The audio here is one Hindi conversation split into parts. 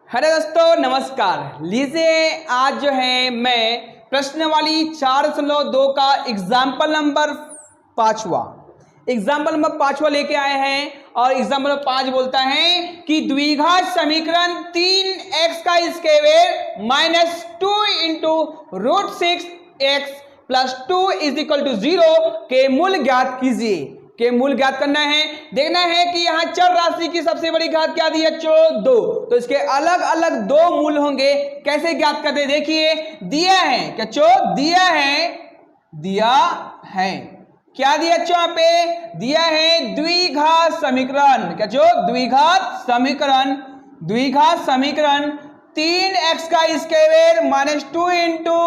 हेलो दोस्तों, नमस्कार। लीजिए आज जो है मैं प्रश्नवाली 4.2 का एग्जाम्पल नंबर 5वां लेके आए हैं। और एग्जाम्पल नंबर 5 बोलता है कि द्विघात समीकरण 3x का square minus 2 into root 6x plus 2 is equal to 0 के मूल ज्ञात कीजिए। के मूल ज्ञात करना है। देखना है कि यहाँ चर राशि की सबसे बड़ी घात क्या दी है, 2। तो इसके अलग अलग दो मूल होंगे। कैसे ज्ञात करते देखिए, दिया है क्या दिया है क्या दिया यहाँ पे दिया है द्विघात समीकरण। क्या द्विघात समीकरण 3x का square minus 2 into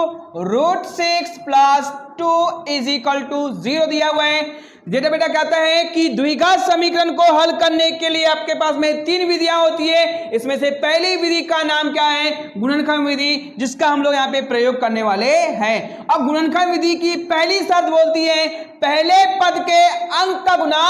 root 6 plus 2 is equal to 0 दिया हुआ है। बेटा कहता है कि द्विघात समीकरण को हल करने के लिए आपके पास में 3 विधियां होती है। इसमें से पहली विधि का नाम क्या है, गुणनखंड विधि, जिसका हम लोग यहाँ पे प्रयोग करने वाले हैं। अब गुणनखंड विधि की पहली शर्त बोलती है पहले पद के अंक का गुणा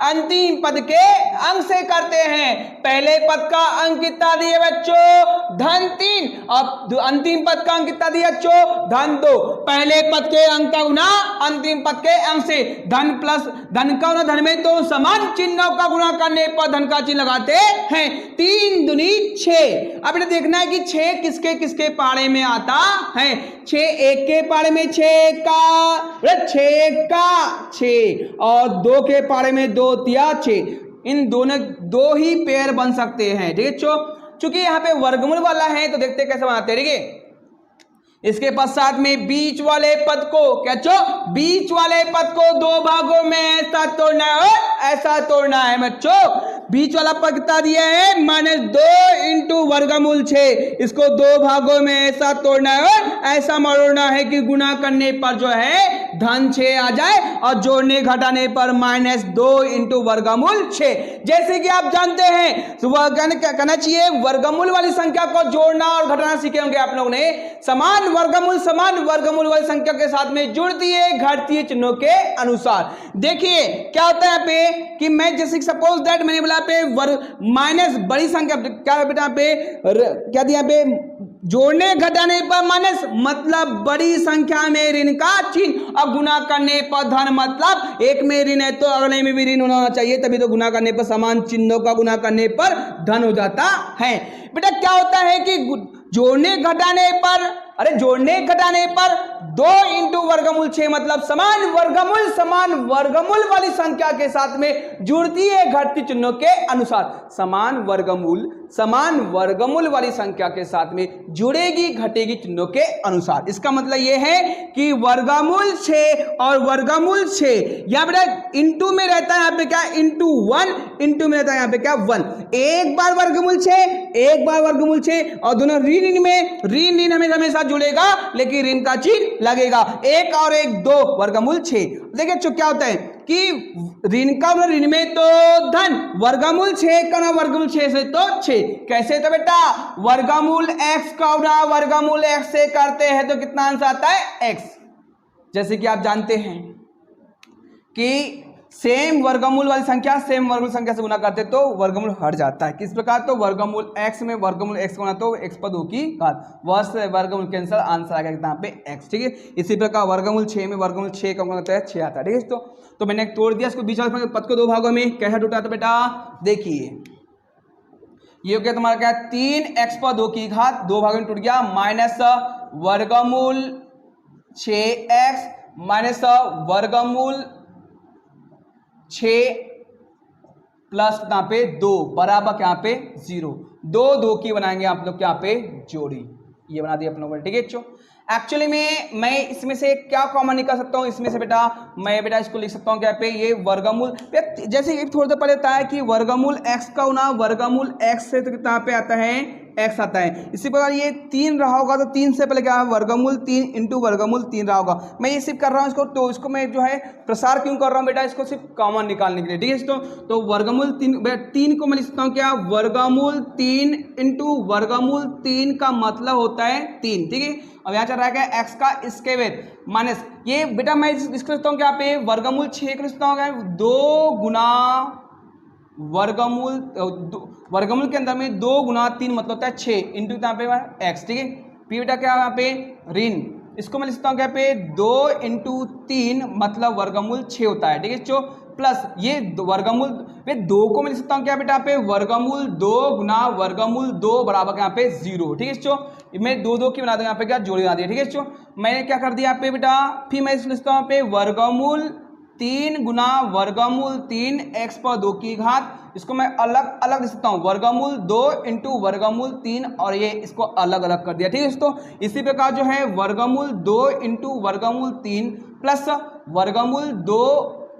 अंतिम पद के अंक से करते हैं। पहले पद का अंक कितना दिए बच्चों, धन 3। अब अंतिम पद का अंक कितना दिया बच्चों, धन 2। पहले पद के अंक का गुणा अंतिम पद के अंक से, धन प्लस धन का गुणा धन में 2 समान चिन्हों का गुणा करने पर धन का चिन्ह लगाते हैं। 3 दूनी 6। अब इन्हें देखना है कि 6 किसके किसके पारे में आता है। 6 एक के पारे में 6 का 6 और 2 के पारे में 2 तिया 6। इन दोनों दो ही पेयर बन सकते हैं। ठीक है चूंकि यहाँ पे वर्गमूल वाला है तो देखते कैसे बनाते हैं। ठीक है, इसके पश्चात में बीच वाले पद को बीच वाले पद को 2 भागों में ऐसा तोड़ना है और ऐसा तोड़ना है बच्चों। बीच वाला पद कितना दिया है, माइनस 2 इंटू वर्गमूल 6। इसको 2 भागों में ऐसा तोड़ना है और ऐसा मोड़ना है कि गुणा करने पर जो है धन 6 आ जाए और जोड़ने घटाने पर माइनस 2 इंटू वर्गमूल 6। जैसे कि आप जानते हैं तो वह कहना चाहिए वर्गमूल वाली संख्या को जोड़ना और घटाना सीखे होंगे आप लोगों ने। समान वर्गमूल वाली संख्या के साथ में जुड़ती है घटती है चिन्हों के अनुसार। देखिए क्या होता है यहाँ पे कि मैं जैसे सपोज दैट मैंने बोला पे माइनस बड़ी संख्या क्या है बेटा पे क्या दिया पे जोड़ने घटाने पर माइनस मतलब बड़ी संख्या में ऋण का चिन्ह और गुणा करने पर धन मतलब एक में ऋण है तो अगले में भी ऋण होना चाहिए, तभी तो गुणा करने पर समान चिन्हों का गुणा करने पर धन हो जाता है। बेटा क्या होता है कि जोड़ने घटाने पर 2 इंटू वर्गमूल 6 मतलब समान वर्गमूल वाली संख्या के साथ में जुड़ती है घटती चिन्हों के अनुसार। समान वर्गमूल वाली संख्या के साथ में जुड़ेगी घटेगी चिन्हों के अनुसार। इसका मतलब यह है कि वर्गमूल 6 और वर्गमूल 6 यहाँ पे इंटू में रहता है, यहाँ पे क्या इंटू 1 इंटू में रहता है यहाँ पे क्या 1। एक बार वर्गमूल 6 और दोनों ऋण में ऋण हमेशा जुड़ेगा लेकिन ऋण का चिन्ह लगेगा। 1 और 1 2 वर्गमूल 6। देखिए क्या होता है कि ऋण का ऋण में तो धन, वर्गमूल 6 का वर्गमूल 6 से तो 6। कैसे तो बेटा वर्गमूल x का वर्गमूल x से करते हैं तो कितना आंसर आता है x। जैसे कि आप जानते हैं कि सेम वर्गमूल वाली संख्या सेम वर्गमूल संख्या से गुना करते तो वर्गमूल हट जाता है। किस प्रकार, तो वर्गमूल x में वर्गमूल x गुना तो x पद की घात, वर्गमूल कैंसिल, आंसर आ गया यहाँ पे x। ठीक है, इसी प्रकार वर्गमूल 6 में वर्गमूल 6 का गुना होता है 6 आता है। ठीक है, तो मैंने तोड़ दिया इसको बीच वाले पद को 2 भागों में। कैसा टूटा था बेटा, देखिए ये हो गया तुम्हारा क्या 3x पर 2 की घात 2 भागों में टूट गया, माइनस वर्गमूल 6x माइनस वर्गमूल 6 प्लस यहाँ पे 2 बराबर यहाँ पे 0। 2 की बनाएंगे आप लोग यहाँ पे जोड़ी, ये बना दिया अपनों को। ठीक है एक्चुअली में मैं इसमें से क्या कॉमन निकाल सकता हूँ, इसमें से मैं इसको लिख सकता हूँ क्या पे ये वर्गमूल, जैसे थोड़ी देर पहले बताया कि वर्गमूल x का गुना वर्गमूल x से तो कितना पे आता है x आता है। इसी प्रकार ये 3 रहा होगा तो 3 से पहले क्या है वर्गमूल 3 इंटू वर्गमूल 3 रहा होगा। मैं ये सिर्फ कर रहा हूँ इसको, तो इसको मैं जो है प्रसार क्यों कर रहा हूँ बेटा, इसको सिर्फ कॉमन निकालने के लिए। ठीक है तो वर्गमूल 3 को मैं लिख सकता हूँ क्या वर्गमूल 3 इंटू वर्गमूल 3 का मतलब होता है 3। ठीक है, अब यहाँ चल रहा है x का स्क्वायर माइनस ये बेटा मैं इसको लिखता हूँ क्या पे वर्गमूल 6 को लिखता हूँ 2 गुना वर्गमूल वर्गमूल के अंदर में 2 गुना 3 मतलब होता है 6 इंटू यहाँ पे एक्स, ठीक है। पी बेटा क्या यहाँ पे ऋण, इसको मैं लिखता हूँ क्या पे 2 इंटू 3 मतलब वर्गमूल 6 होता है, ठीक है बच्चों। प्लस ये वर्गमूल 2 को मैं लिख सकता हूँ क्या बेटा पे वर्गमूल 2 गुना वर्गमूल 2 बराबर यहाँ पे 0, ठीक है बच्चों। मैं 2 की बना दूँ यहाँ पे क्या जोड़ी बना दिया, ठीक है बच्चों। मैंने क्या कर दिया यहाँ पे बेटा, फिर मैं इसको लिखता हूँ यहाँ पे वर्गमूल 3 गुना वर्गमूल 3 x पर 2 की घात, इसको मैं अलग अलग लिख सकता हूँ वर्गमूल 2 इंटू वर्गमूल 3 और ये इसको अलग अलग कर दिया, ठीक है दोस्तों। इसी प्रकार जो है वर्गमूल 2 इंटू वर्गमूल 3 प्लस वर्गमूल 2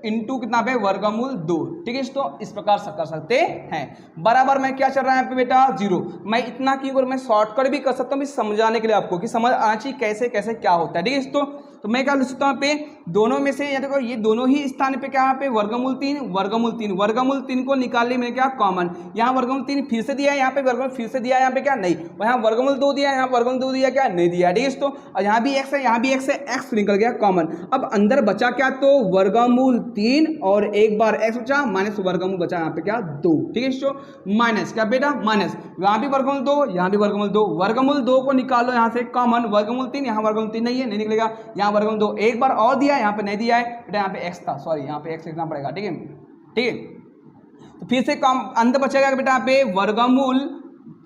इंटू कितना पे वर्गमूल 2, ठीक है दोस्तों। इस प्रकार से कर सकते हैं। बराबर में क्या चल रहा है यहाँ पे बेटा 0। मैं इतना क्यों करूँ, मैं शॉर्टकट भी कर सकता हूँ समझाने के लिए आपको कि समझ आना चाहिए कैसे कैसे क्या होता है, ठीक है दोस्तों। तो मैं क्या लिख सकता हूँ पे दोनों में से, या देखो ये दोनों ही स्थान पे क्या यहाँ पे वर्गमूल 3 वर्गमूल 3 को निकाल ली मैंने क्या कॉमन, यहाँ वर्गमूल 3 फिर से दिया है, यहाँ पे वर्गमूल फिर से दिया है, यहाँ पे क्या नहीं, यहाँ वर्गमूल 2 दिया है, यहाँ वर्गमूल 2 दिया क्या नहीं दिया, ठीक है दोस्तों। और यहाँ भी x है, यहाँ भी x है, x निकल गया कॉमन। अब अंदर बचा क्या, तो वर्गमूल 3 और एक बार x बचा माइनस वर्गमूल बचा यहाँ पे क्या 2, ठीक है दोस्तों। माइनस क्या बेटा माइनस, यहाँ भी वर्गमूल 2 यहाँ भी वर्गमूल 2, वर्गमूल 2 को निकालो यहाँ से कॉमन, वर्गमूल 3 यहाँ वर्गमूल 3 नहीं है नहीं निकलेगा, यहाँ वर्गमूल 2 एक बार और दिया है, यहाँ पे नहीं दिया है बेटा, यहाँ पे x था सॉरी यहाँ पे x लिखना पड़ेगा, ठीक है ठीक है। तो फिर से कम अंदर बचेगा बेटा यहाँ पे वर्गमूल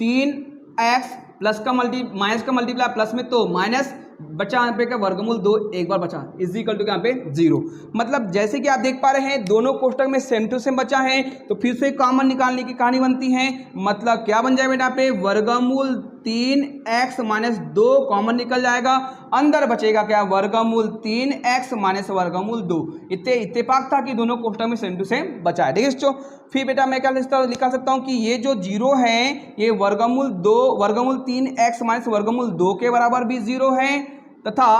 3x प्लस का माइनस का मल्टीप्लाई प्लस में तो माइनस बचा यहाँ पे क्या वर्गमूल 2 एक बार बचा इज इक्वल टू यहाँ पे 0। मतलब जैसे कि आप देख पा रहे हैं दोनों कोष्टक में सेम टू सेम बचा है, तो फिर से कॉमन निकालने की कहानी बनती है। मतलब क्या बन जाए बेटा पे वर्गमूल 3x माइनस 2 कॉमन निकल जाएगा, अंदर बचेगा क्या वर्गमूल 3x माइनस वर्गमूल 2। इत्तेफाक था कि दोनों कोष्टक में सेम टू सेम बचा है, ठीक है बच्चों। फिर बेटा मैं क्या लिखा सकता हूँ कि ये जो 0 है ये वर्गमूल 3x माइनस वर्गमूल 2 के बराबर भी 0 है, तथा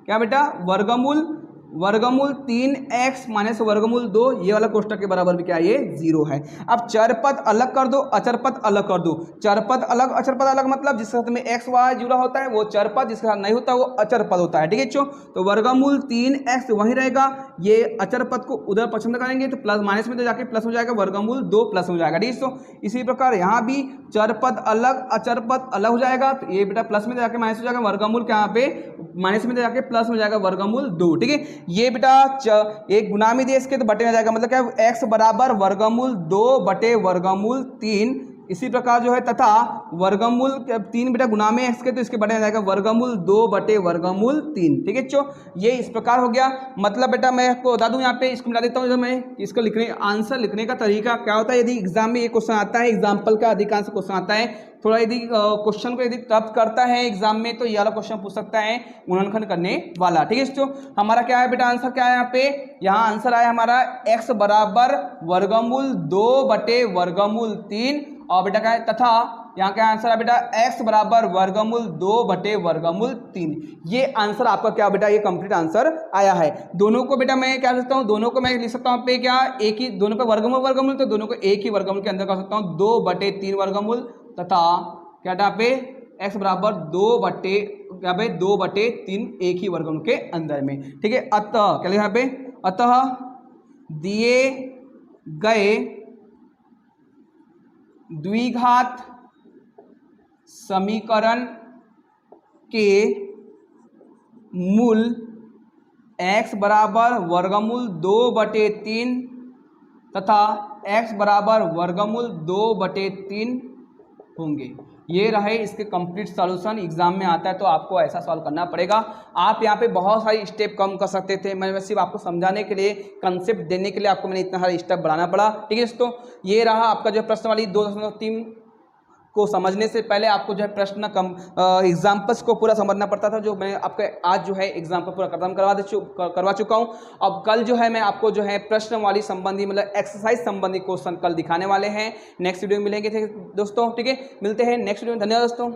क्या बेटा वर्गमूल 3x माइनस वर्गमूल 2 ये वाला कोष्टक के बराबर भी क्या ये 0 है। अब चरपद अलग कर दो, अचरपद अलग कर दो। चरपद अलग अचरपद अलग मतलब जिसके साथ में x y जुड़ा होता है वो चरपद, जिसके साथ नहीं होता वो अचरपद होता है, ठीक है बच्चों। तो वर्गमूल 3x वहीं रहेगा, ये अचरपद को उधर पसंद करेंगे तो प्लस माइनस में तो जाके प्लस हो जाएगा, वर्गमूल 2 प्लस हो जाएगा, ठीक है। तो इसी प्रकार यहाँ भी चरपद अलग अचरपद अलग हो जाएगा, तो ये बेटा प्लस में जाके माइनस हो जाएगा, वर्गमूल क्या यहाँ पे माइनस में जाके प्लस हो जाएगा वर्गमूल 2, ठीक है। ये बेटा एक गुना में दिए इसके तो बटे में जाएगा, मतलब क्या x बराबर वर्गमूल 2 बटे वर्गमूल 3। इसी प्रकार जो है तथा वर्गमूल 3 बेटा गुना में x के तो इसके बटे में जाएगा वर्गमूल 2 बटे वर्गमूल 3, ठीक है बच्चों। ये इस प्रकार हो गया। मतलब बेटा मैं आपको बता दूं यहाँ पे इसको मिला देता हूँ, मैं इसको लिखने आंसर लिखने का तरीका क्या होता है। यदि एग्जाम में ये क्वेश्चन आता है, एग्जाम्पल का अधिकांश क्वेश्चन आता है, थोड़ा यदि क्वेश्चन को यदि टफ करता है एग्जाम में तो ये वाला क्वेश्चन पूछ सकता है गुणनखंड करने वाला, ठीक है बच्चों। हमारा क्या है बेटा आंसर क्या है यहाँ पे, यहाँ आंसर आया हमारा x बराबर वर्गमूल 2 बटे वर्गमूल 3 और बेटा क्या है तथा यहाँ क्या आंसर है बेटा x बराबर वर्गमूल 2 बटे वर्गमूल 3। ये आंसर आपका क्या बेटा ये कंप्लीट आंसर आया है। दोनों को बेटा मैं क्या लिख सकता हूँ, दोनों को मैं लिख सकता हूँ पे क्या एक ही, दोनों पे वर्गमूल तो दोनों को एक ही वर्गमूल के अंदर कर सकता हूँ 2 बटे 3 वर्गमूल तथा क्या था पे x बराबर 2 बटे 3 एक ही वर्गमूल के अंदर में, ठीक है। अतः क्या लिखा पे, अतः दिए गए द्विघात समीकरण के मूल x बराबर वर्गमूल 2 बटे 3 तथा x बराबर वर्गमूल 2 बटे 3 होंगे। ये रहे इसके कंप्लीट सॉल्यूशन। एग्जाम में आता है तो आपको ऐसा सॉल्व करना पड़ेगा। आप यहाँ पे बहुत सारी स्टेप कम कर सकते थे, मैं सिर्फ आपको समझाने के लिए, कंसेप्ट देने के लिए आपको मैंने इतना सारा स्टेप बढ़ाना पड़ा, ठीक है दोस्तों। ये रहा आपका जो प्रश्न वाली 2.3 को समझने से पहले आपको जो है प्रश्न एग्जाम्पल्स को पूरा समझना पड़ता था, जो मैं आपके आज जो है एग्जाम्पल पूरा खत्म करवा चुका हूँ। अब कल जो है मैं आपको जो है प्रश्न वाली संबंधी मतलब एक्सरसाइज संबंधी क्वेश्चन कल दिखाने वाले हैं। नेक्स्ट वीडियो में मिलेंगे दोस्तों, ठीक है। मिलते हैं नेक्स्ट वीडियो में, धन्यवाद दोस्तों।